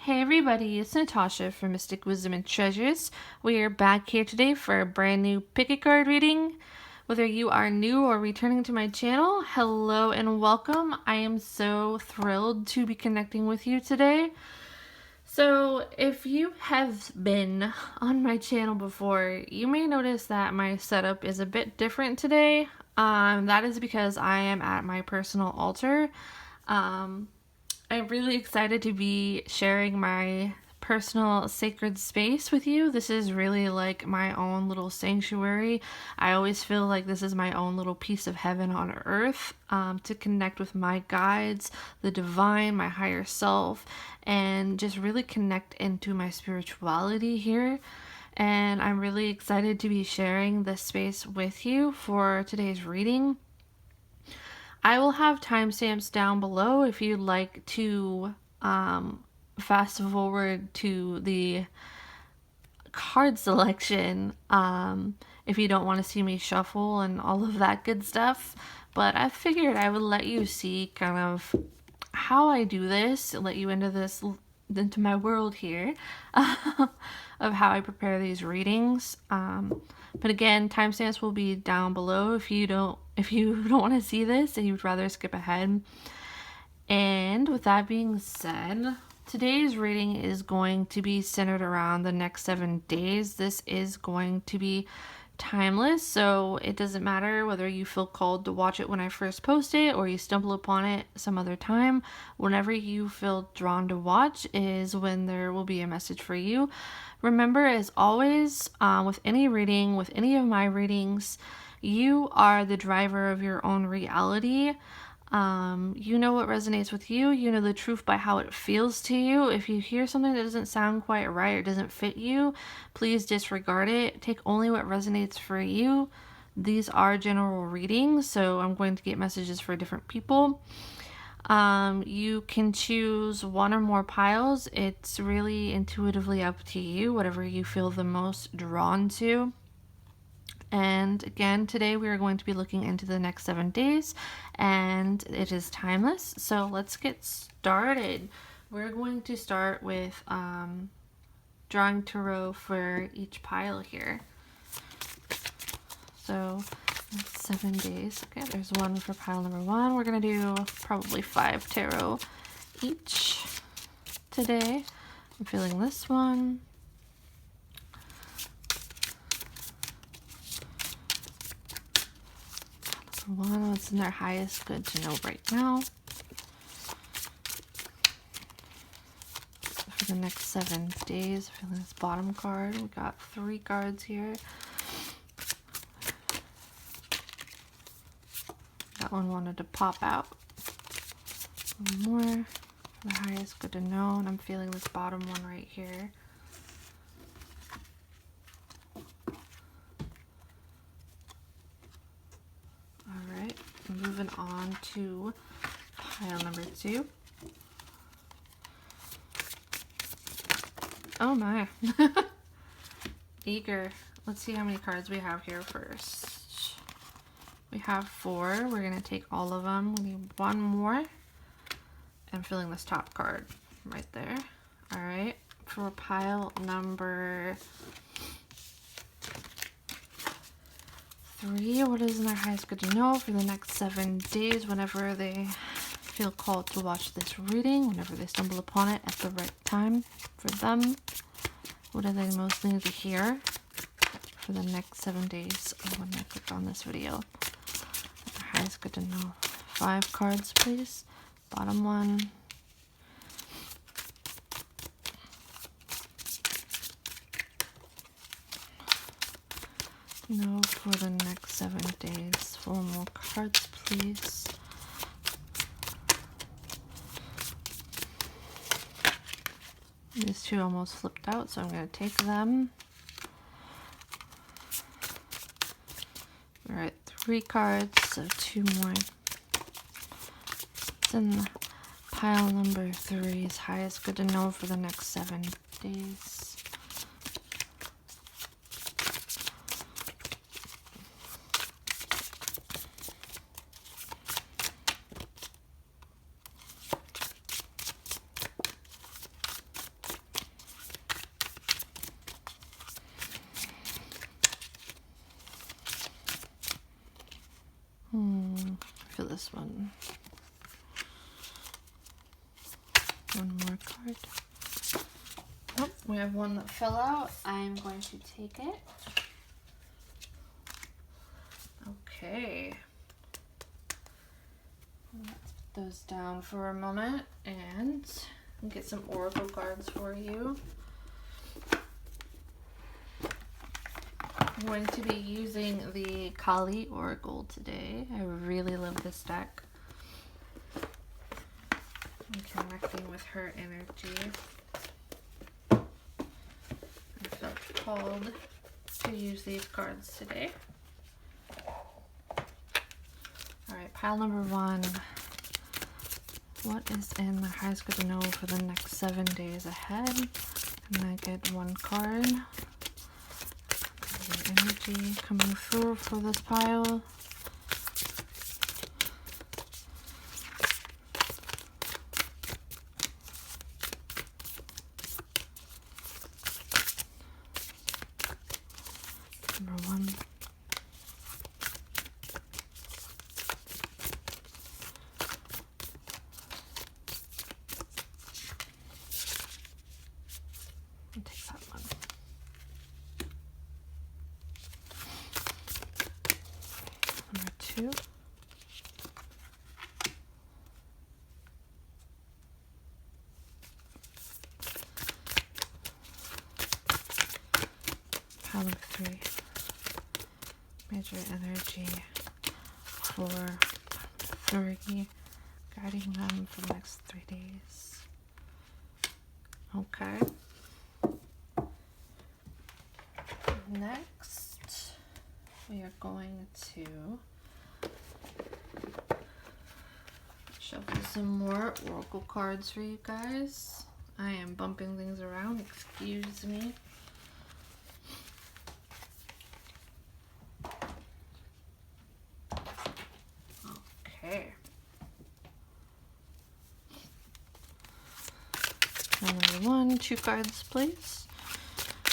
Hey everybody, it's Natasha from Mystic Wisdom and Treasures. We are back here today for a brand new pick a card reading. Whether you are new or returning to my channel, hello and welcome. I am so thrilled to be connecting with you today. So if you have been on my channel before, you may notice that my setup is a bit different today. That is because I am at my personal altar. I'm really excited to be sharing my personal sacred space with you. This is really like my own little sanctuary. I always feel like this is my own little piece of heaven on earth, to connect with my guides, the divine, my higher self, and just really connect into my spirituality here. And I'm really excited to be sharing this space with you for today's reading. I will have timestamps down below if you'd like to fast forward to the card selection, if you don't want to see me shuffle and all of that good stuff. But I figured I would let you see kind of how I do this, let you into my world here, of how I prepare these readings. But again, timestamps will be down below if you don't want to see this and you'd rather skip ahead. And with that being said, today's reading is going to be centered around the next 7 days. This is going to be timeless, so it doesn't matter whether you feel called to watch it when I first post it or you stumble upon it some other time. Whenever you feel drawn to watch is when there will be a message for you. Remember, as always, with any reading, with any of my readings, you are the driver of your own reality. You know what resonates with you. You know the truth by how it feels to you. If you hear something that doesn't sound quite right or doesn't fit you, please disregard it. Take only what resonates for you. These are general readings, so I'm going to get messages for different people. You can choose one or more piles. It's really intuitively up to you, whatever you feel the most drawn to. And again, today we are going to be looking into the next 7 days, and it is timeless. So let's get started. We're going to start with drawing tarot for each pile here. So that's 7 days. Okay, there's one for pile number 1. We're going to do probably 5 tarot each today. I'm feeling this one. One, what's in their highest good to know right now for the next 7 days. Feeling this bottom card. We got 3 cards here. That one wanted to pop out. One more for the highest good to know, and I'm feeling this bottom one right here. Alright, moving on to pile number 2. Oh my. Eager. Let's see how many cards we have here first. We have 4. We're going to take all of them. We need one more. I'm feeling this top card right there. Alright, for pile number 3, what is in their highest good to know for the next 7 days whenever they feel called to watch this reading, whenever they stumble upon it at the right time for them? What do they most need to hear for the next 7 days when I click on this video? Their highest good to know. 5 cards, please. Bottom one. No, for the next 7 days. 4 more cards, please. These 2 almost flipped out, so I'm going to take them. Alright, 3 cards, so 2 more. It's in pile number 3's highest good to know for the next 7 days. this one. One more card. Oh, we have one that fell out. I'm going to take it. Okay. Let's put those down for a moment and get some oracle cards for you. I'm going to be using the Kali Oracle today. I really love this deck. I'm connecting with her energy. I felt called to use these cards today. Alright, pile number 1. What is in the highest good to know for the next 7 days ahead? And I get one card. Energy coming through for this pile. Number 1. I'll take that one. Number 2. Pile number 3. Major energy for 3, guiding them for the next 3 days. Okay. Next, we are going to shuffle some more oracle cards for you guys. I am bumping things around, excuse me. Okay. Number 1, 2 cards, please.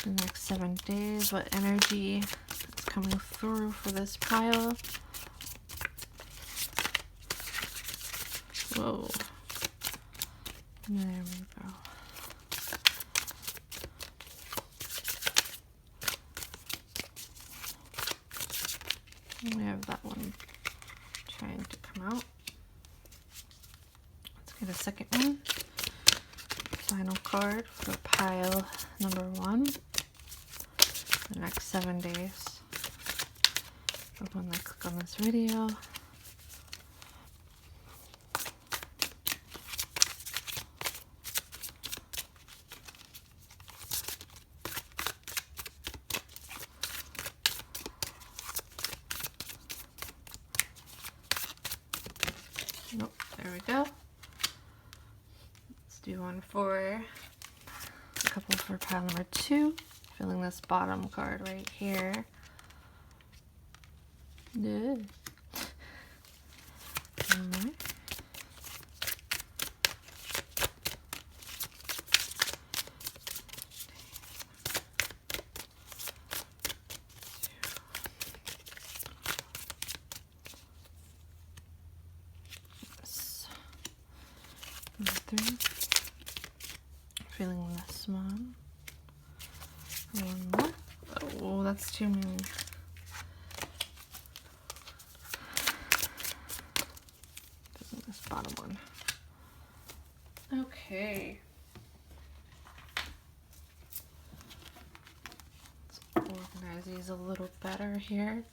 The next 7 days, what energy is coming through for this pile? Whoa. There we go. We have that one trying to come out. Let's get a second one. Final card for pile number 1. The next 7 days. Everyone that click on this video. Nope, there we go. Let's do one for a couple for pile number 2. Filling this bottom card right here. Yeah. Alright. Number 3. Feeling this one. One more. Oh, that's too many. This bottom one. Okay. Let's organize these a little better here.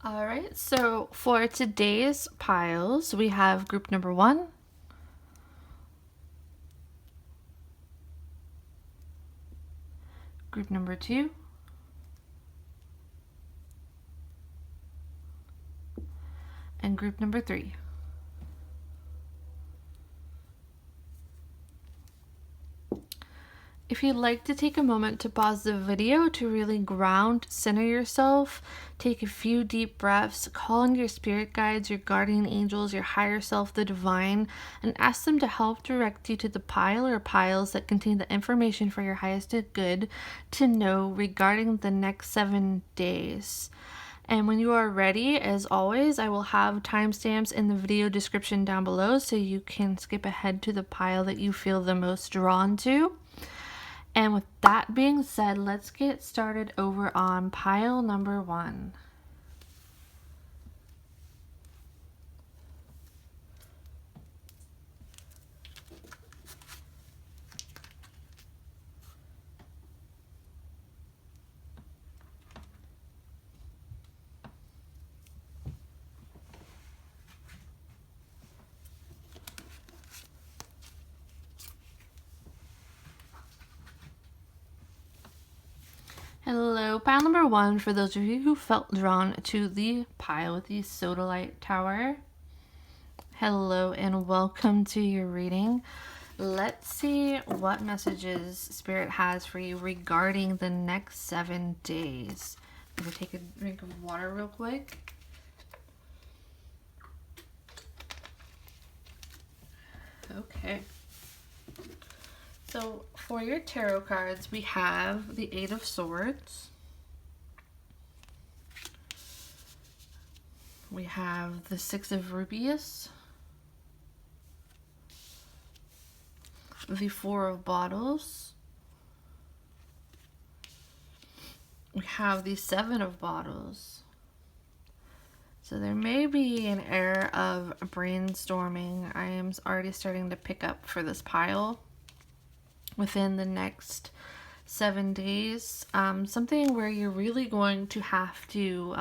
All right, so for today's piles, we have group number 1, group number 2, And group number 3. If you'd like to take a moment to pause the video to really ground, center yourself, take a few deep breaths, call on your spirit guides, your guardian angels, your higher self, the divine, and ask them to help direct you to the pile or piles that contain the information for your highest good to know regarding the next 7 days. And when you are ready, as always, I will have timestamps in the video description down below so you can skip ahead to the pile that you feel the most drawn to. And with that being said, let's get started over on pile number 1. Hello, pile number 1, for those of you who felt drawn to the pile with the sodalite tower. Hello and welcome to your reading. Let's see what messages Spirit has for you regarding the next 7 days. I'm going to take a drink of water real quick. Okay. So for your tarot cards, we have the 8 of Swords. We have the 6 of Rubies. The 4 of Bottles. We have the 7 of Bottles. So there may be an air of brainstorming. I am already starting to pick up for this pile within the next 7 days. Something where you're really going to have to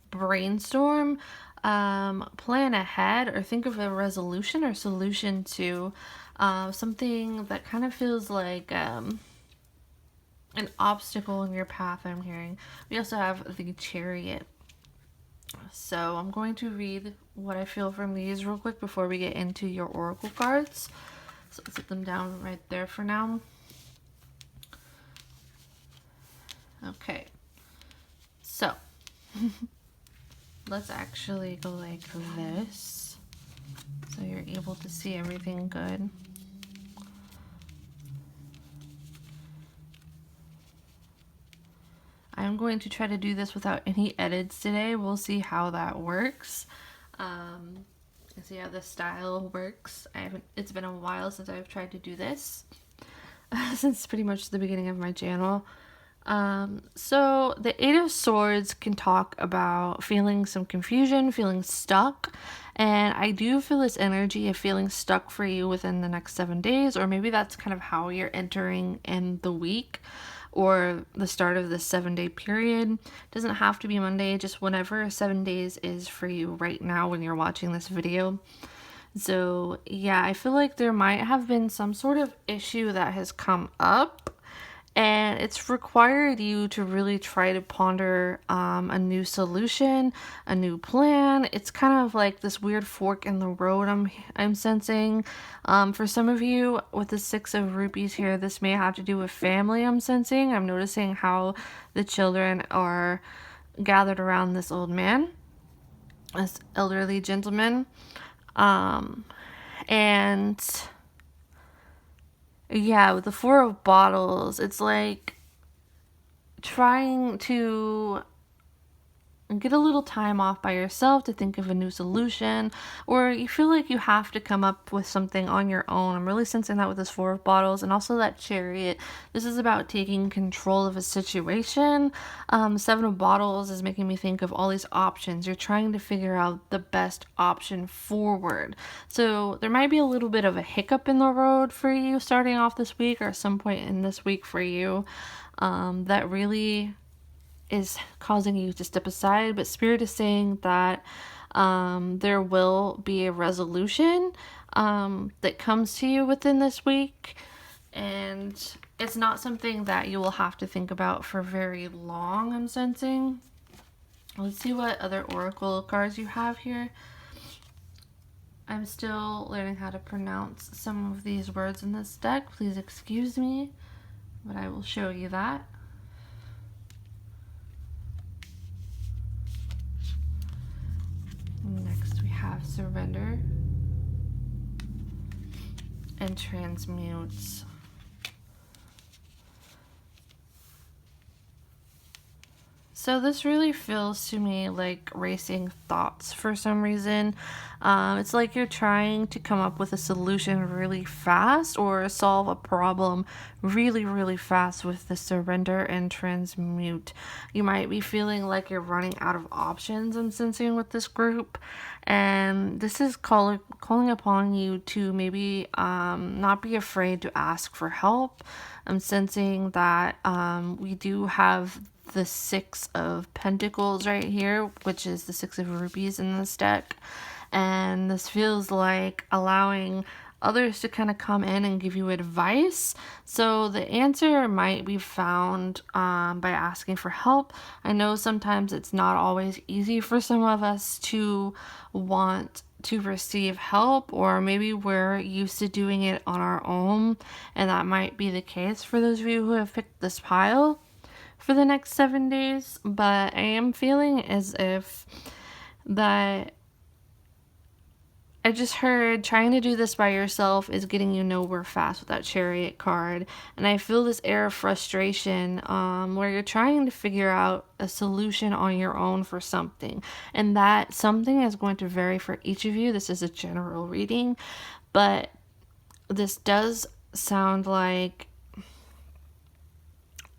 brainstorm, plan ahead, or think of a resolution or solution to something that kind of feels like an obstacle in your path, I'm hearing. We also have the Chariot. So I'm going to read what I feel from these real quick before we get into your oracle cards. So I'll set them down right there for now. Okay. So let's actually go like this so you're able to see everything good. I'm going to try to do this without any edits today. We'll see how that works. And see how the style works. It's been a while since I've tried to do this. Since pretty much the beginning of my channel. So the 8 of Swords can talk about feeling some confusion, feeling stuck. And I do feel this energy of feeling stuck for you within the next 7 days. Or maybe that's kind of how you're entering in the week, or the start of the 7-day period. It doesn't have to be Monday, just whenever 7 days is for you right now when you're watching this video. So yeah, I feel like there might have been some sort of issue that has come up, and it's required you to really try to ponder a new solution, a new plan. It's kind of like this weird fork in the road I'm sensing. For some of you with the 6 of Rupees here, this may have to do with family, I'm sensing. I'm noticing how the children are gathered around this old man, this elderly gentleman. And yeah, with the 4 of Bottles, it's like trying to get a little time off by yourself to think of a new solution, or you feel like you have to come up with something on your own. I'm really sensing that with this 4 of Bottles and also that Chariot. This is about taking control of a situation. 7 of Bottles is making me think of all these options. You're trying to figure out the best option forward. So there might be a little bit of a hiccup in the road for you starting off this week, or some point in this week for you, that really is causing you to step aside. But Spirit is saying that there will be a resolution that comes to you within this week, and it's not something that you will have to think about for very long, I'm sensing. Let's see what other oracle cards you have here. I'm still learning how to pronounce some of these words in this deck. Please excuse me, but I will show you that. Next we have surrender and transmutes. So this really feels to me like racing thoughts for some reason. It's like you're trying to come up with a solution really fast or solve a problem really, really fast with the surrender and transmute. You might be feeling like you're running out of options, I'm sensing, with this group. And this is calling upon you to maybe not be afraid to ask for help. I'm sensing that we do have the Six of Pentacles right here, which is the Six of Rupees in this deck. And this feels like allowing others to kind of come in and give you advice. So the answer might be found by asking for help. I know sometimes it's not always easy for some of us to want to receive help, or maybe we're used to doing it on our own, and that might be the case for those of you who have picked this pile for the next 7 days. But I am feeling as if that I just heard trying to do this by yourself is getting you nowhere fast with that Chariot card. And I feel this air of frustration where you're trying to figure out a solution on your own for something. And that something is going to vary for each of you. This is a general reading, but this does sound like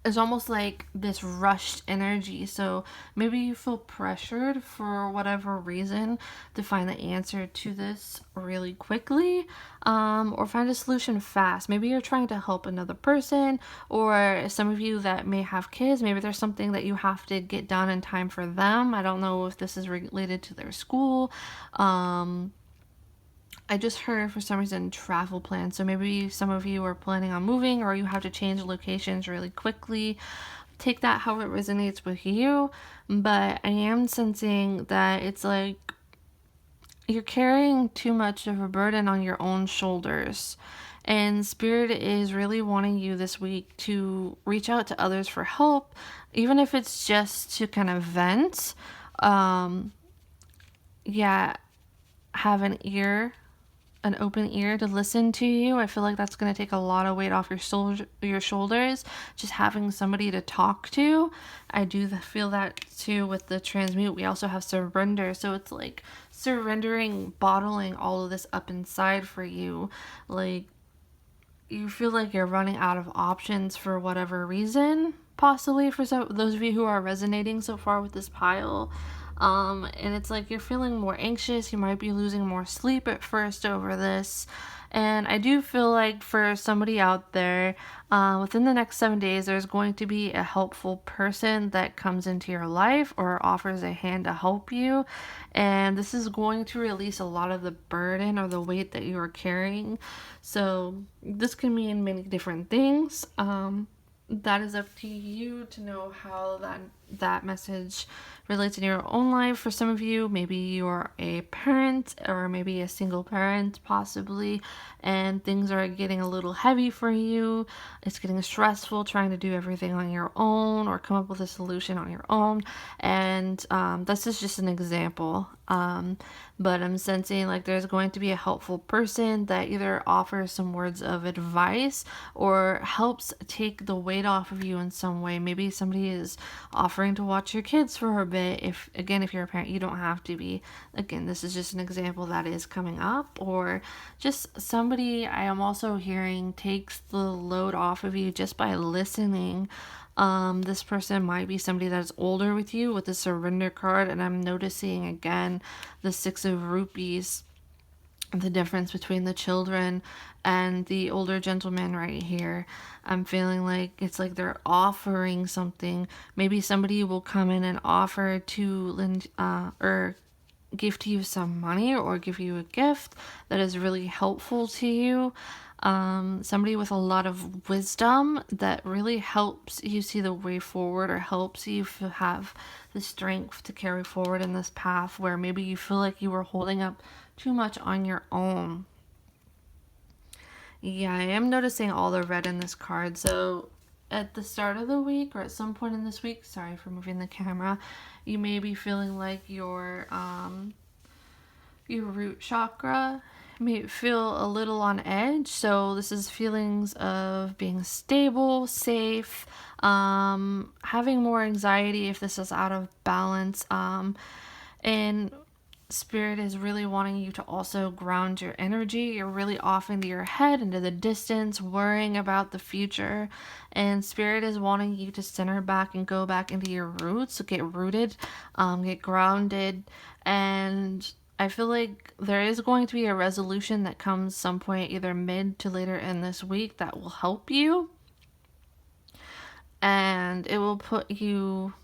it's almost like this rushed energy. So maybe you feel pressured for whatever reason to find the answer to this really quickly, or find a solution fast. Maybe you're trying to help another person, or some of you that may have kids, maybe there's something that you have to get done in time for them. I don't know if this is related to their school. I just heard for some reason travel plans. So maybe some of you are planning on moving, or you have to change locations really quickly. Take that how it resonates with you. But I am sensing that it's like you're carrying too much of a burden on your own shoulders. And Spirit is really wanting you this week to reach out to others for help, even if it's just to kind of vent. Have an open ear to listen to you. I feel like that's going to take a lot of weight off your shoulders, just having somebody to talk to. I do feel that too with the transmute. We also have surrender, so it's like surrendering, bottling all of this up inside for you. Like you feel like you're running out of options for whatever reason, possibly for those of you who are resonating so far with this pile. And it's like you're feeling more anxious. You might be losing more sleep at first over this. And I do feel like for somebody out there, within the next 7 days, there's going to be a helpful person that comes into your life or offers a hand to help you. And this is going to release a lot of the burden or the weight that you are carrying. So this can mean many different things. That is up to you to know how that message relates in your own life. For some of you, maybe you're a parent or maybe a single parent possibly, and things are getting a little heavy for you. It's getting stressful trying to do everything on your own or come up with a solution on your own. And this is just an example. But I'm sensing like there's going to be a helpful person that either offers some words of advice or helps take the weight off of you in some way. Maybe somebody is offering to watch your kids for a bit. If you're a parent, you don't have to be. Again, this is just an example that is coming up. Or just somebody, I am also hearing, takes the load off of you just by listening. This person might be somebody that's older with you with the surrender card, and I'm noticing again the Six of Rupees, the difference between the children and the older gentleman right here. I'm feeling like it's like they're offering something. Maybe somebody will come in and offer to lend or gift you some money or give you a gift that is really helpful to you. somebody with a lot of wisdom that really helps you see the way forward, or helps you have the strength to carry forward in this path where maybe you feel like you were holding up too much on your own. Yeah, I am noticing all the red in this card. So at the start of the week, or at some point in this week, sorry for moving the camera, you may be feeling like your root chakra may feel a little on edge. So this is feelings of being stable, safe, having more anxiety if this is out of balance, and Spirit is really wanting you to also ground your energy. You're really off into your head, into the distance, worrying about the future. And Spirit is wanting you to center back and go back into your roots, so get rooted, get grounded. And I feel like there is going to be a resolution that comes some point, either mid to later in this week, that will help you. And it will put you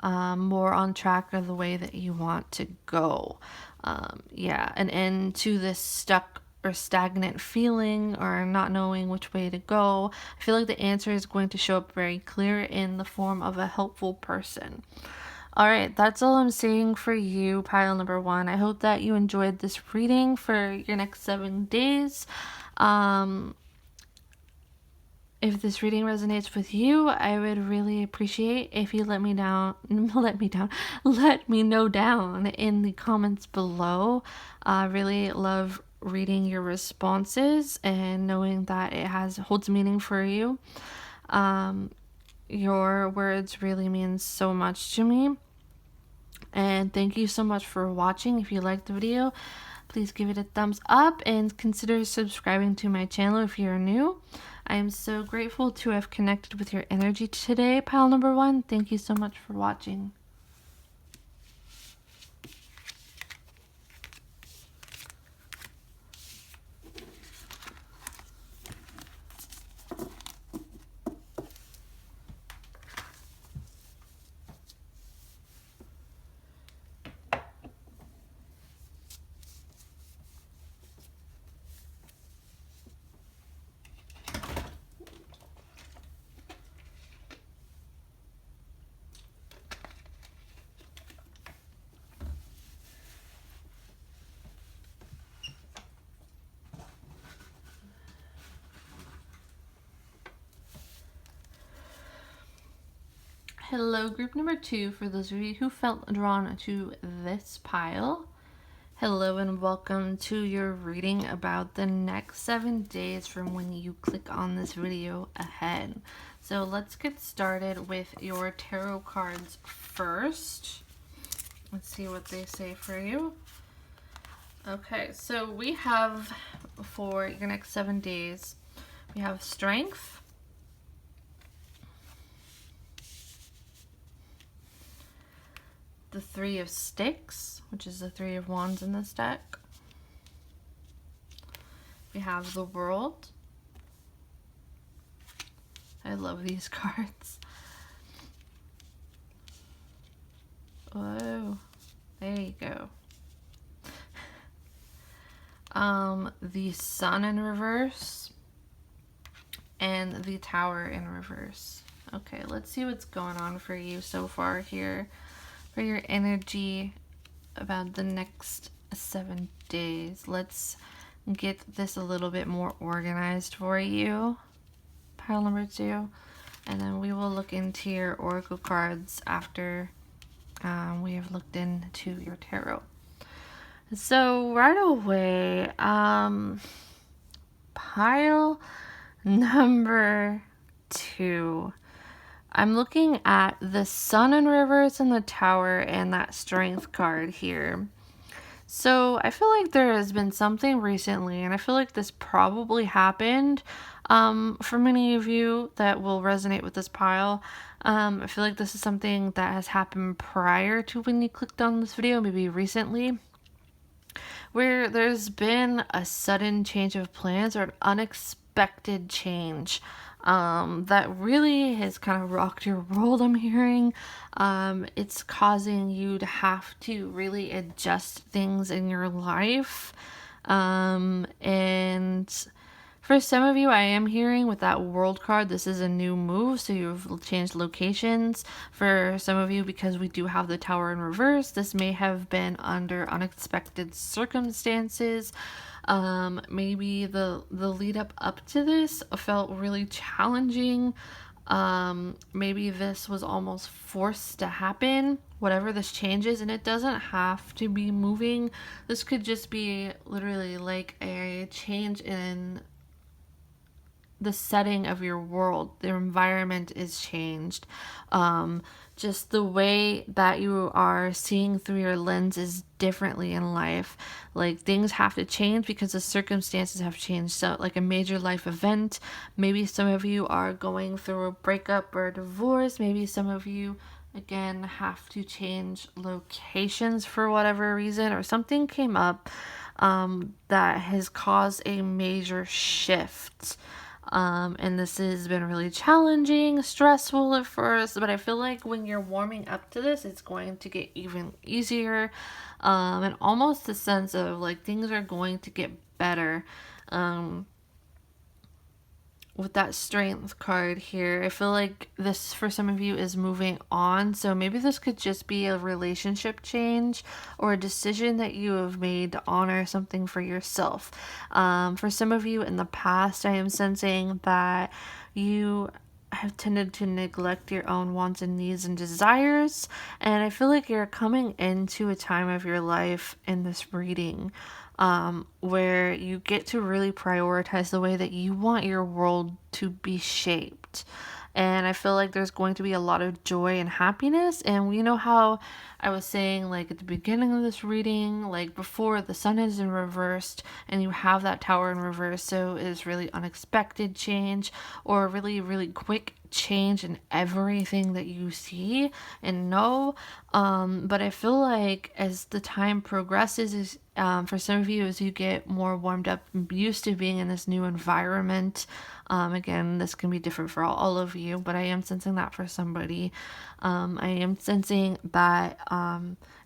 more on track of the way that you want to go. An end to this stuck or stagnant feeling, or not knowing which way to go. I feel like the answer is going to show up very clear in the form of a helpful person. All right, that's all I'm saying for you, pile number 1. I hope that you enjoyed this reading for your next 7 days. If this reading resonates with you, I would really appreciate if you let me know down in the comments below. I really love reading your responses and knowing that it holds meaning for you. Your words really mean so much to me. And thank you so much for watching. If you liked the video, please give it a thumbs up and consider subscribing to my channel if you're new. I am so grateful to have connected with your energy today, pile number 1. Thank you so much for watching. Hello, group number 2, for those of you who felt drawn to this pile. Hello and welcome to your reading about the next 7 days from when you click on this video ahead. So let's get started with your tarot cards first. Let's see what they say for you. Okay, so we have, for your next 7 days, we have Strength, the 3 of Sticks, which is the 3 of Wands in this deck. We have the World. I love these cards. Oh, there you go. The Sun in reverse and the Tower in reverse. Okay, let's see what's going on for you so far here, for your energy about the next 7 days. Let's get this a little bit more organized for you, pile number 2, and then we will look into your oracle cards after we have looked into your tarot. So right away, pile number 2, I'm looking at the Sun in reverse and the Tower and that Strength card here. So I feel like there has been something recently, and I feel like this probably happened for many of you that will resonate with this pile. I feel like this is something that has happened prior to when you clicked on this video, maybe recently, where there's been a sudden change of plans or an unexpected change that really has kind of rocked your world, I'm hearing. It's causing you to have to really adjust things in your life. And For some of you, I am hearing with that world card, this is a new move, so you've changed locations. For some of you, because we do have the tower in reverse, this may have been under unexpected circumstances. Maybe the lead up to this felt really challenging. Maybe this was almost forced to happen, whatever this changes, and it doesn't have to be moving. This could just be literally like a change in the setting of your world. Their environment is changed. Just the way that you are seeing through your lenses differently in life. Like things have to change because the circumstances have changed. So like a major life event, maybe some of you are going through a breakup or a divorce. Maybe some of you again have to change locations for whatever reason, or something came up that has caused a major shift. And this has been really challenging, stressful at first, but I feel like when you're warming up to this, it's going to get even easier. And almost the sense of like things are going to get better. With that strength card here, I feel like this for some of you is moving on. So maybe this could just be a relationship change or a decision that you have made to honor something for yourself. For some of you in the past, I am sensing that you have tended to neglect your own wants and needs and desires. And I feel like you're coming into a time of your life in this reading where you get to really prioritize the way that you want your world to be shaped. And I feel like there's going to be a lot of joy and happiness. And we know how I was saying, like at the beginning of this reading, like before the sun is in reversed and you have that tower in reverse, so it is really unexpected change or really, really quick change in everything that you see and know. But I feel like as the time progresses, for some of you, as you get more warmed up, used to being in this new environment, again, this can be different for all of you, but I am sensing that for somebody. I am sensing that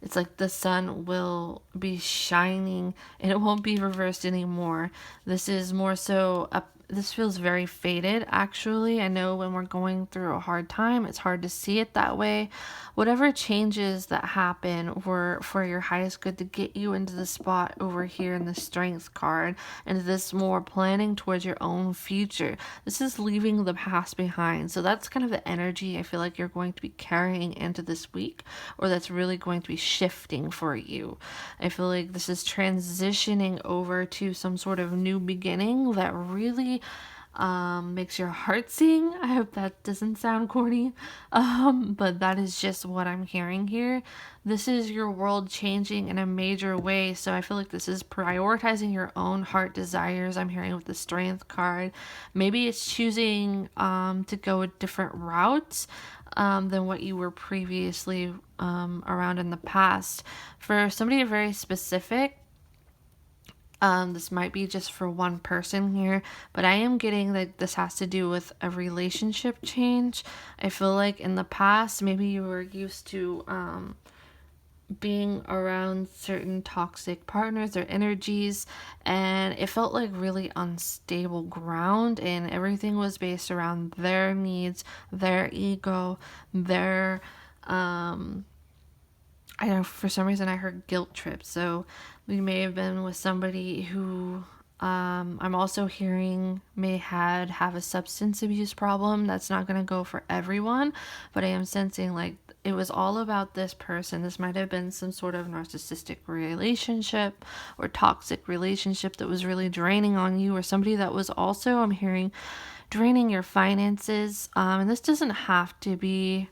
it's like the sun will be shining and it won't be reversed anymore. This is more so this feels very faded, actually. I know when we're going through a hard time, it's hard to see it that way. Whatever changes that happen were for your highest good to get you into the spot over here in the strength card, and this more planning towards your own future. This is leaving the past behind. So that's kind of the energy I feel like you're going to be carrying into this week, or that's really going to be shifting for you. I feel like this is transitioning over to some sort of new beginning that really makes your heart sing. I hope that doesn't sound corny, but that is just what I'm hearing here. This is your world changing in a major way, so I feel like this is prioritizing your own heart desires. I'm hearing with the strength card. Maybe it's choosing to go a different route than what you were previously around in the past. For somebody very specific, this might be just for one person here, but I am getting that this has to do with a relationship change. I feel like in the past, maybe you were used to being around certain toxic partners or energies, and it felt like really unstable ground, and everything was based around their needs, their ego, their I know for some reason I heard guilt trip. So we may have been with somebody who I'm also hearing may have a substance abuse problem. That's not going to go for everyone, but I am sensing like it was all about this person. This might have been some sort of narcissistic relationship or toxic relationship that was really draining on you, or somebody that was also, I'm hearing, draining your finances. And this doesn't have to be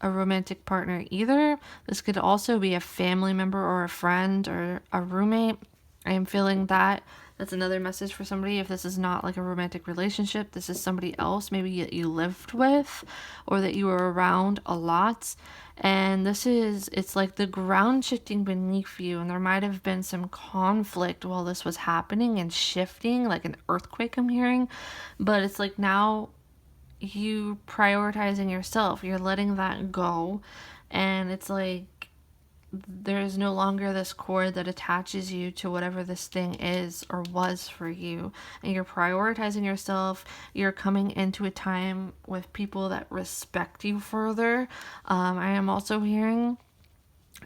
a romantic partner either. This could also be a family member or a friend or a roommate. I am feeling that. That's another message for somebody. If this is not like a romantic relationship, this is somebody else maybe you lived with or that you were around a lot. And it's like the ground shifting beneath you, and there might have been some conflict while this was happening and shifting, like an earthquake I'm hearing. But it's like now you prioritizing yourself, you're letting that go, and it's like there is no longer this cord that attaches you to whatever this thing is or was for you, and you're prioritizing yourself. You're coming into a time with people that respect you further. I am also hearing,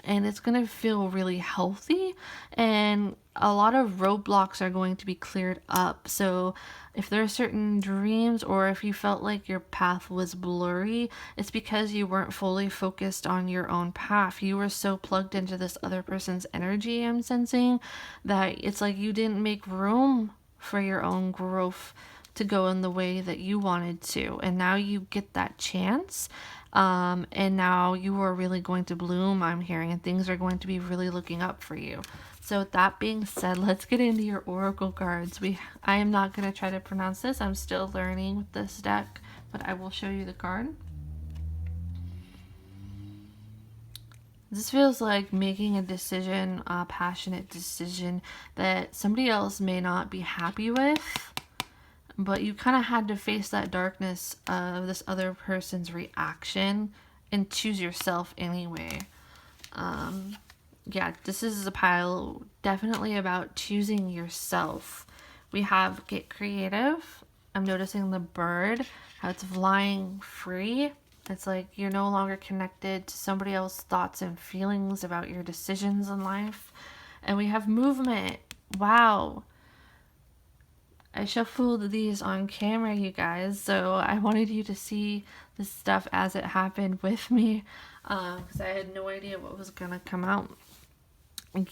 and it's going to feel really healthy, and a lot of roadblocks are going to be cleared up. So if there are certain dreams, or if you felt like your path was blurry, it's because you weren't fully focused on your own path. You were so plugged into this other person's energy, I'm sensing, that it's like you didn't make room for your own growth to go in the way that you wanted to. And now you get that chance. And now you are really going to bloom, I'm hearing, and things are going to be really looking up for you. So with that being said, let's get into your oracle cards. I am not going to try to pronounce this. I'm still learning with this deck, but I will show you the card. This feels like making a decision, a passionate decision that somebody else may not be happy with, but you kind of had to face that darkness of this other person's reaction and choose yourself anyway. Yeah, this is a pile definitely about choosing yourself. We have get creative. I'm noticing the bird, how it's flying free. It's like you're no longer connected to somebody else's thoughts and feelings about your decisions in life. And we have movement. Wow. I shuffled these on camera, you guys, so I wanted you to see this stuff as it happened with me, because I had no idea what was gonna come out.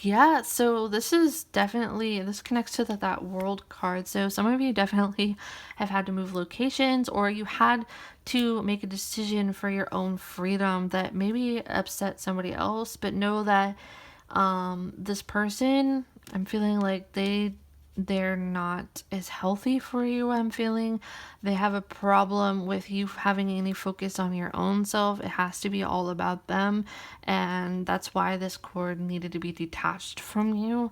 Yeah, so this is definitely, this connects to that world card. So some of you definitely have had to move locations, or you had to make a decision for your own freedom that maybe upset somebody else, but know that this person, I'm feeling like they're not as healthy for you. I'm feeling they have a problem with you having any focus on your own self. It has to be all about them, and that's why this cord needed to be detached from you,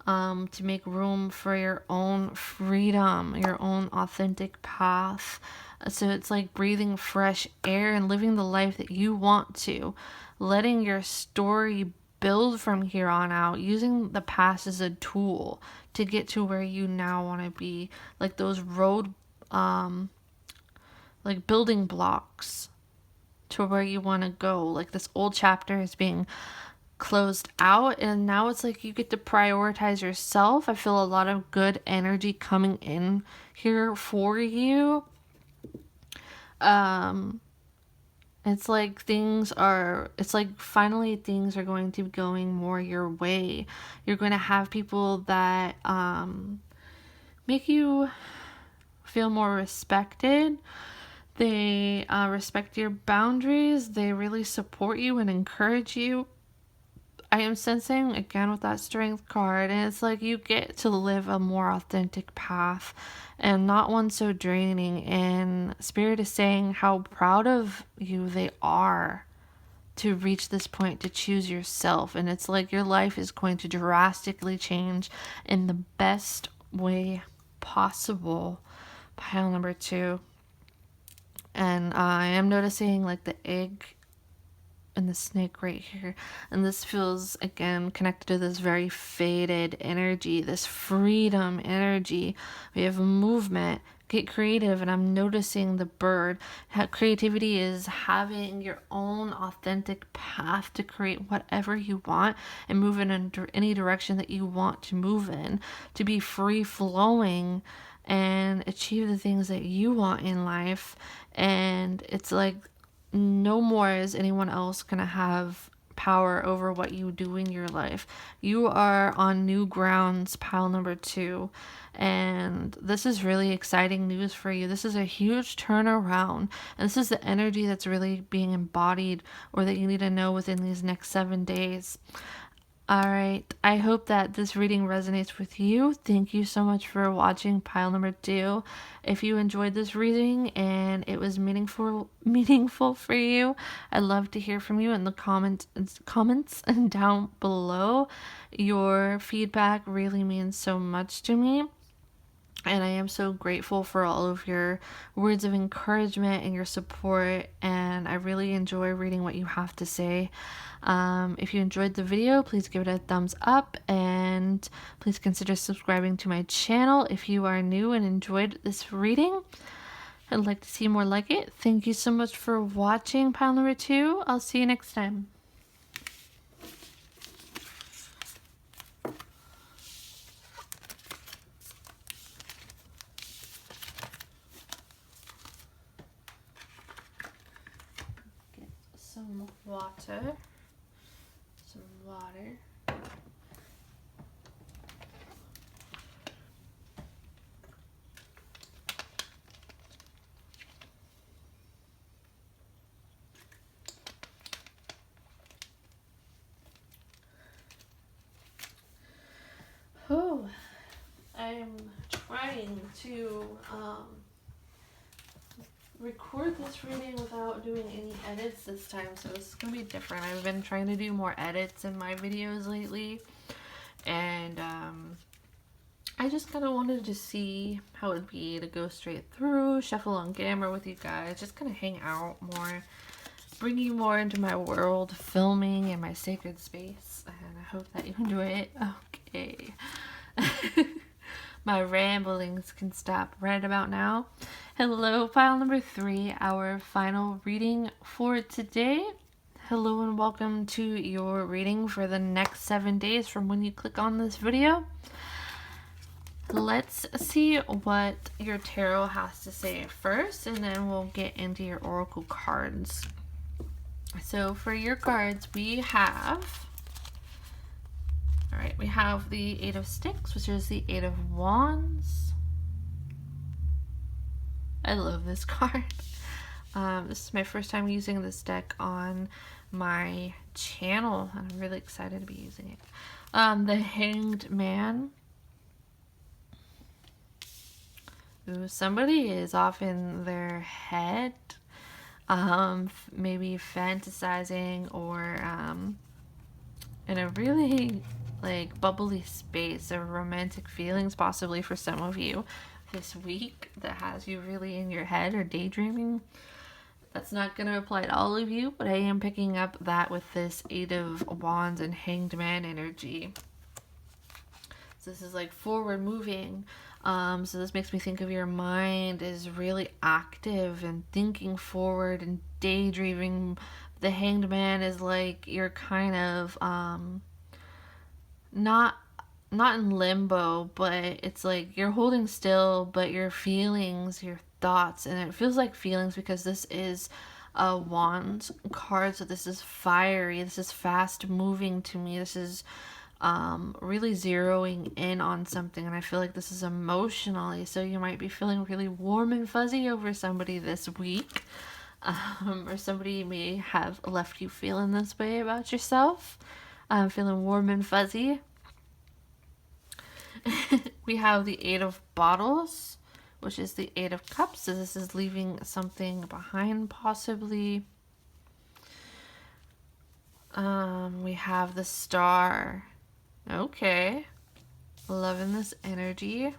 to make room for your own freedom, your own authentic path. So it's like breathing fresh air and living the life that you want to, letting your story build from here on out, using the past as a tool to get to where you now want to be, like those road like building blocks to where you want to go. Like this old chapter is being closed out, and now it's like you get to prioritize yourself. I feel a lot of good energy coming in here for you. It's like finally things are going to be going more your way. You're going to have people that make you feel more respected. They respect your boundaries. They really support you and encourage you. I am sensing, again, with that strength card, and it's like you get to live a more authentic path and not one so draining. And Spirit is saying how proud of you they are to reach this point, to choose yourself. And it's like your life is going to drastically change in the best way possible. Pile number 2. And I am noticing like the egg and the snake right here, and this feels again connected to this very faded energy, this freedom energy. We have movement, get creative, and I'm noticing the bird. Creativity is having your own authentic path to create whatever you want and move in any direction that you want to move in, to be free flowing and achieve the things that you want in life. And it's like no more is anyone else gonna have power over what you do in your life. You are on new grounds, pile number 2, and this is really exciting news for you. This is a huge turnaround, and this is the energy that's really being embodied, or that you need to know within these next 7 days. Alright, I hope that this reading resonates with you. Thank you so much for watching pile number 2. If you enjoyed this reading and it was meaningful for you, I'd love to hear from you in the comments and down below. Your feedback really means so much to me. And I am so grateful for all of your words of encouragement and your support. And I really enjoy reading what you have to say. If you enjoyed the video, please give it a thumbs up. And please consider subscribing to my channel if you are new and enjoyed this reading. I'd like to see more like it. Thank you so much for watching pile number 2. I'll see you next time. Some water. Oh, I'm trying to record this reading without doing any edits this time, so this is gonna be different. I've been trying to do more edits in my videos lately, and I just kind of wanted to see how it'd be to go straight through, shuffle on camera with you guys, just kind of hang out more, bring you more into my world, filming in my sacred space, and I hope that you enjoy it. Okay. My ramblings can stop right about now. Hello, pile number 3, our final reading for today. Hello and welcome to your reading for the next 7 days from when you click on this video. Let's see what your tarot has to say first, and then we'll get into your oracle cards. So for your cards, we have... Alright, we have the 8 of Sticks, which is the 8 of Wands. I love this card. This is my first time using this deck on my channel, and I'm really excited to be using it. The Hanged Man. Ooh, somebody is off in their head, maybe fantasizing or in a really like bubbly space of romantic feelings, possibly for some of you this week, that has you really in your head or daydreaming. That's not going to apply to all of you, but I am picking up that with this 8 of Wands and Hanged Man energy. So this is like forward moving. So this makes me think of your mind is really active and thinking forward and daydreaming. The Hanged Man is like you're kind of not in limbo, but it's like you're holding still, but your feelings, your thoughts, and it feels like feelings because this is a wand card, so this is fiery, this is fast moving to me, this is really zeroing in on something, and I feel like this is emotionally, so you might be feeling really warm and fuzzy over somebody this week, or somebody may have left you feeling this way about yourself. Feeling warm and fuzzy. We have the 8 of Bottles, which is the 8 of Cups. So this is leaving something behind, possibly. We have the Star. Okay. Loving this energy.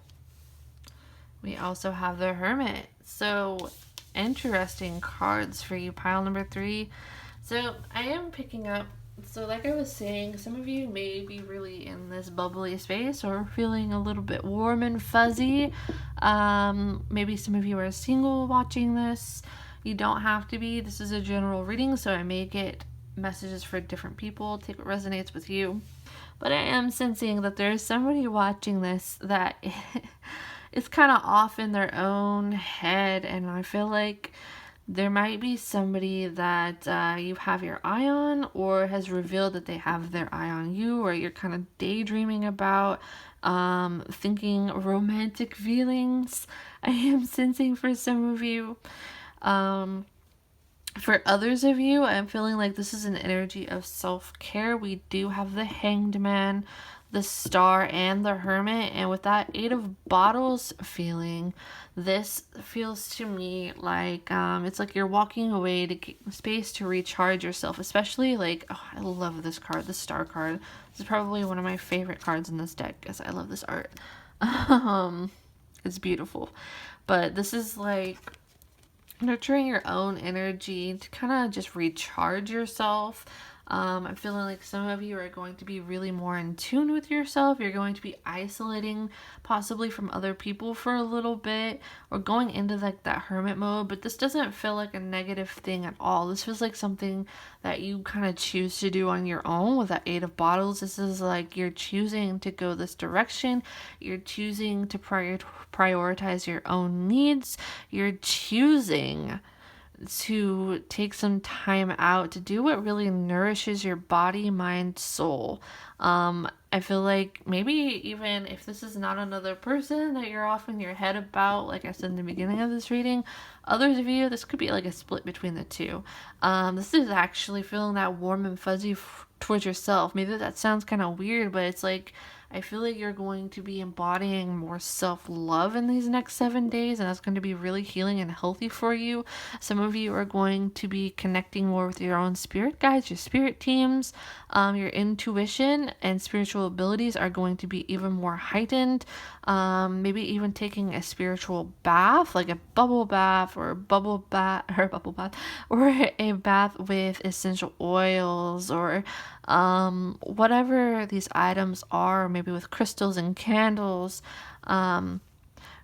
We also have the Hermit. So interesting cards for you, pile number 3. So I am picking up, so like I was saying, some of you may be really in this bubbly space or feeling a little bit warm and fuzzy. Maybe some of you are single watching this. You don't have to be. This is a general reading, so I may get messages for different people. Take what resonates with you. But I am sensing that there's somebody watching this that is kind of off in their own head, and I feel like there might be somebody that you have your eye on, or has revealed that they have their eye on you, or you're kind of daydreaming about, thinking romantic feelings. I am sensing for some of you. For others of you, I'm feeling like this is an energy of self-care. We do have the Hanged Man, the Star, and the Hermit, and with that 8 of Bottles feeling, this feels to me like it's like you're walking away to get space to recharge yourself, especially like, oh, I love this card, the Star card. This is probably one of my favorite cards in this deck because I love this art. It's beautiful. But this is like nurturing your own energy to kind of just recharge yourself. I'm feeling like some of you are going to be really more in tune with yourself. You're going to be isolating possibly from other people for a little bit, or going into like that hermit mode. But this doesn't feel like a negative thing at all. This feels like something that you kind of choose to do on your own with that Eight of Bottles. This is like you're choosing to go this direction. You're choosing to prioritize your own needs. You're choosing to take some time out to do what really nourishes your body, mind, soul. I feel like maybe even if this is not another person that you're off in your head about, like I said in the beginning of this reading, others of you, this could be like a split between the two. This is actually feeling that warm and fuzzy towards yourself. Maybe that sounds kind of weird, but it's like I feel like you're going to be embodying more self-love in these next 7 days, and that's going to be really healing and healthy for you. Some of you are going to be connecting more with your own spirit guides, your spirit teams. Your intuition and spiritual abilities are going to be even more heightened. Maybe even taking a spiritual bath, like a bubble bath or a bubble bath, or a bath with essential oils, or whatever these items are, maybe with crystals and candles.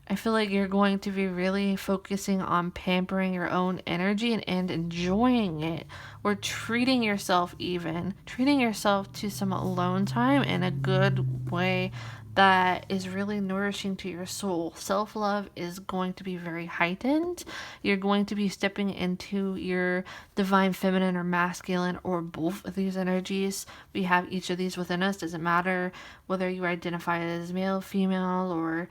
I feel like you're going to be really focusing on pampering your own energy and enjoying it, or treating yourself to some alone time in a good way that is really nourishing to your soul. Self-love is going to be very heightened. You're going to be stepping into your divine feminine or masculine, or both of these energies. We have each of these within us. Doesn't matter whether you identify as male, female, or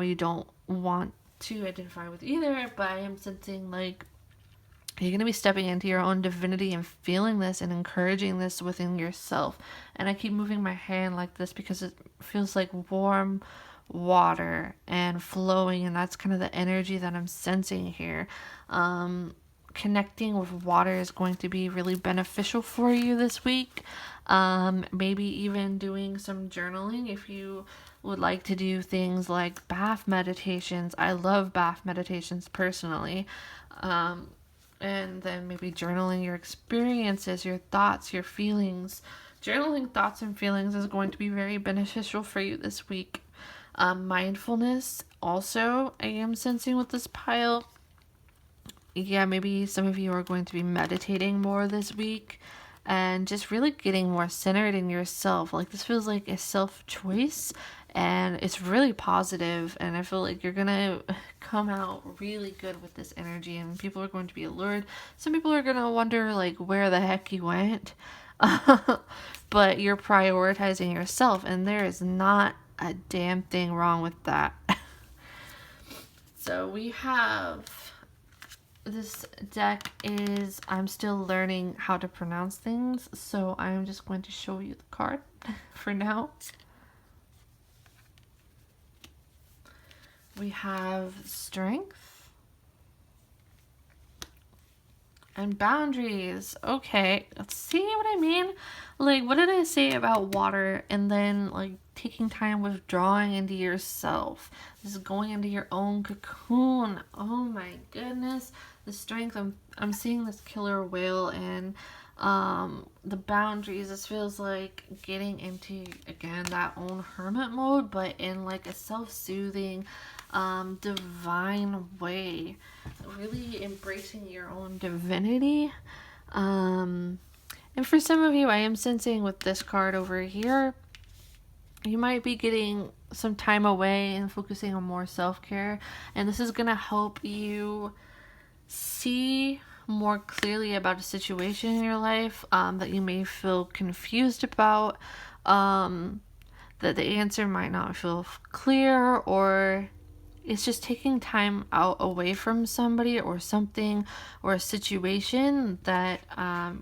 you don't want to identify with either, but I am sensing like you're going to be stepping into your own divinity and feeling this and encouraging this within yourself. And I keep moving my hand like this because it feels like warm water and flowing, and that's kind of the energy that I'm sensing here. Connecting with water is going to be really beneficial for you this week. Maybe even doing some journaling if you would like to do things like bath meditations. I love bath meditations personally. And then maybe journaling your experiences, your thoughts, your feelings. Journaling thoughts and feelings is going to be very beneficial for you this week. Mindfulness also, I am sensing with this pile. Yeah, maybe some of you are going to be meditating more this week and just really getting more centered in yourself. Like this feels like a self-choice, and it's really positive, and I feel like you're gonna come out really good with this energy, and people are going to be allured. Some people are gonna wonder like where the heck you went. But you're prioritizing yourself, and there is not a damn thing wrong with that. So we have this deck is, I'm still learning how to pronounce things, so I'm just going to show you the card for now. We have strength and boundaries. Okay, let's see what I mean. Like, what did I say about water and then like taking time withdrawing into yourself? This is going into your own cocoon. Oh my goodness. The strength, I'm seeing this killer whale, and the boundaries, this feels like getting into again that own hermit mode, but in like a self-soothing divine way, really embracing your own divinity. And for some of you, I am sensing with this card over here, you might be getting some time away and focusing on more self-care, and this is gonna help you see more clearly about a situation in your life that you may feel confused about, that the answer might not feel clear, or it's just taking time out away from somebody or something or a situation that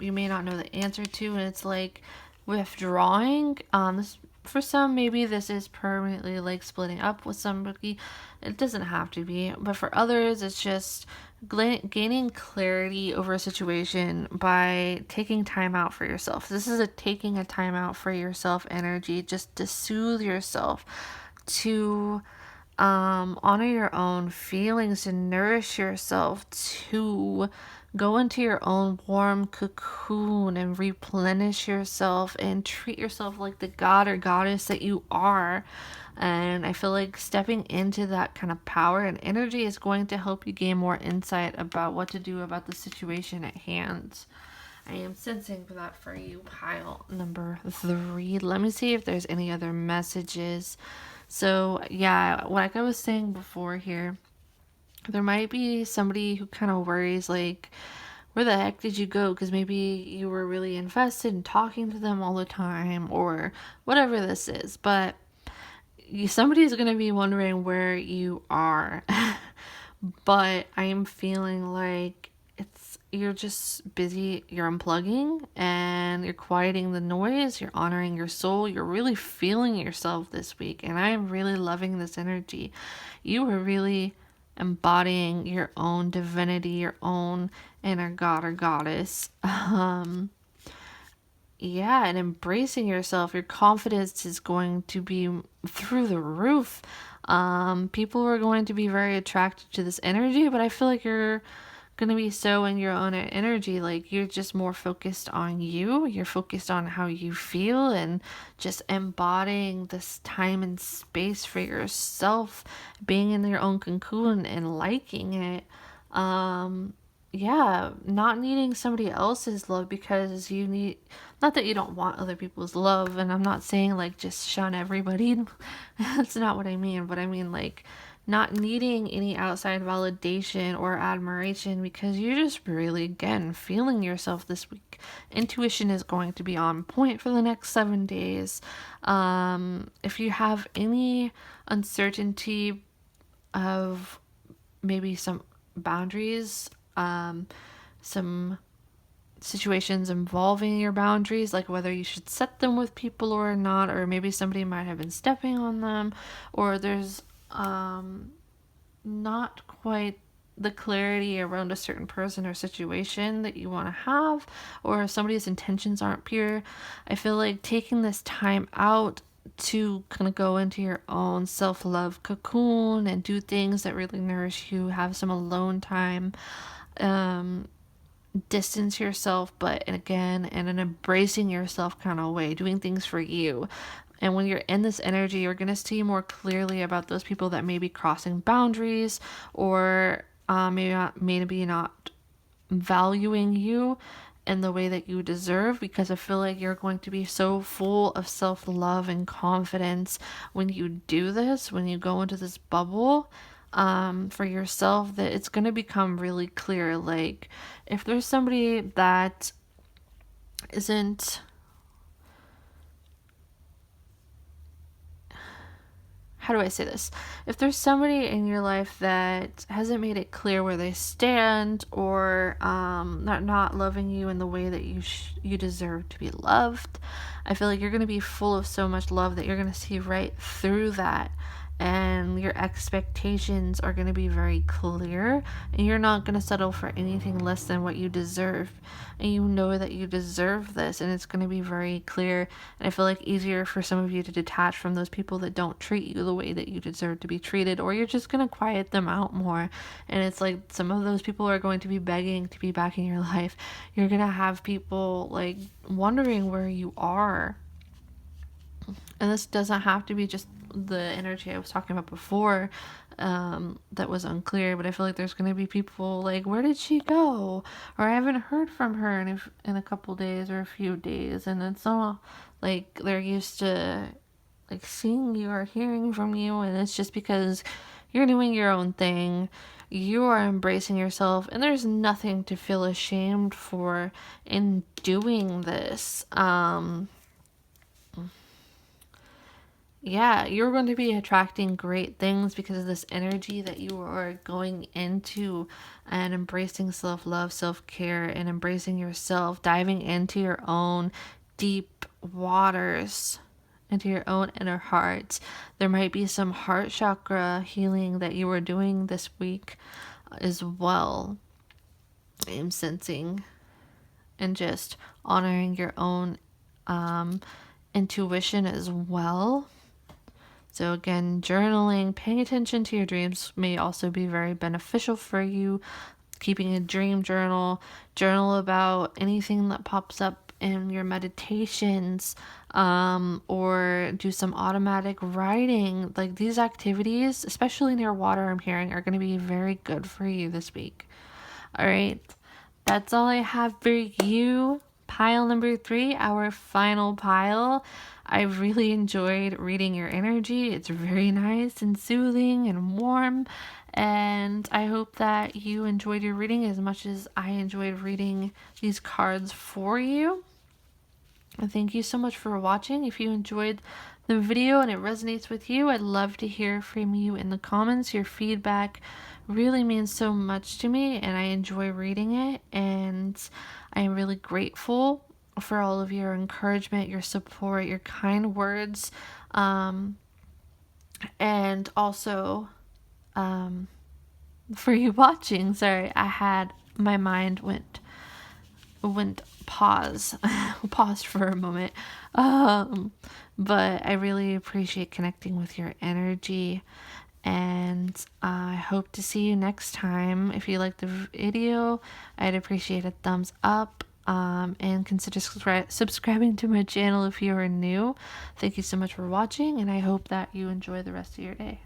you may not know the answer to, and it's like withdrawing. This, for some, maybe this is permanently like splitting up with somebody. It doesn't have to be, but for others it's just gaining clarity over a situation by taking time out for yourself. This is taking a time out for yourself energy, just to soothe yourself, to honor your own feelings and nourish yourself to go into your own warm cocoon and replenish yourself and treat yourself like the god or goddess that you are. And I feel like stepping into that kind of power and energy is going to help you gain more insight about what to do about the situation at hand. I am sensing that for you, pile number 3. Let me see if there's any other messages. So, yeah, like I was saying before here, there might be somebody who kind of worries, like, where the heck did you go? Because maybe you were really invested in talking to them all the time, or whatever this is. But somebody's going to be wondering where you are. But I am feeling like you're just busy, you're unplugging and you're quieting the noise, you're honoring your soul, you're really feeling yourself this week, and I am really loving this energy. You are really embodying your own divinity, your own inner god or goddess. Yeah, and embracing yourself. Your confidence is going to be through the roof. People are going to be very attracted to this energy, but I feel like you're going to be so in your own energy. Like, you're just more focused on you. You're focused on how you feel and just embodying this time and space for yourself, being in your own cocoon and liking it. Yeah, not needing somebody else's love because you need, not that you don't want other people's love, and I'm not saying like just shun everybody. That's not what I mean, but I mean like not needing any outside validation or admiration because you're just really, again, feeling yourself this week. Intuition is going to be on point for the next 7 days. If you have any uncertainty of maybe some boundaries, some situations involving your boundaries, like whether you should set them with people or not, or maybe somebody might have been stepping on them, or there's not quite the clarity around a certain person or situation that you want to have, or if somebody's intentions aren't pure. I feel like taking this time out to kind of go into your own self-love cocoon and do things that really nourish you, have some alone time, distance yourself, but again, in an embracing yourself kind of way, doing things for you. And when you're in this energy, you're going to see more clearly about those people that may be crossing boundaries, or maybe not valuing you in the way that you deserve, because I feel like you're going to be so full of self-love and confidence when you do this, when you go into this bubble for yourself, that it's going to become really clear. Like, if there's somebody that isn't, how do I say this? If there's somebody in your life that hasn't made it clear where they stand, or not loving you in the way that you deserve to be loved, I feel like you're going to be full of so much love that you're going to see right through that. And your expectations are going to be very clear, and you're not going to settle for anything less than what you deserve, and you know that you deserve this, and it's going to be very clear. And I feel like easier for some of you to detach from those people that don't treat you the way that you deserve to be treated, or you're just going to quiet them out more. And it's like some of those people are going to be begging to be back in your life. You're going to have people like wondering where you are. And this doesn't have to be just the energy I was talking about before that was unclear, but I feel like there's going to be people like, where did she go? Or I haven't heard from her in a couple days or a few days. And it's all like they're used to like seeing you or hearing from you, and it's just because you're doing your own thing. You are embracing yourself, and there's nothing to feel ashamed for in doing this. Yeah, you're going to be attracting great things because of this energy that you are going into, and embracing self-love, self-care, and embracing yourself, diving into your own deep waters, into your own inner heart. There might be some heart chakra healing that you are doing this week as well. I'm sensing, and just honoring your own intuition as well. So again, journaling, paying attention to your dreams may also be very beneficial for you. Keeping a dream journal, journal about anything that pops up in your meditations, or do some automatic writing. Like these activities, especially near water, I'm hearing, are going to be very good for you this week. All right, that's all I have for you. Pile number 3, our final pile. I really enjoyed reading your energy. It's very nice and soothing and warm. And I hope that you enjoyed your reading as much as I enjoyed reading these cards for you. And thank you so much for watching. If you enjoyed the video and it resonates with you, I'd love to hear from you in the comments. Your feedback really means so much to me, and I enjoy reading it. And I am really grateful for all of your encouragement, your support, your kind words, and also for you watching. Sorry, I had my mind went paused for a moment, but I really appreciate connecting with your energy, and I hope to see you next time. If you like the video, I'd appreciate a thumbs up, and consider subscribing to my channel if you are new. Thank you so much for watching, and I hope that you enjoy the rest of your day.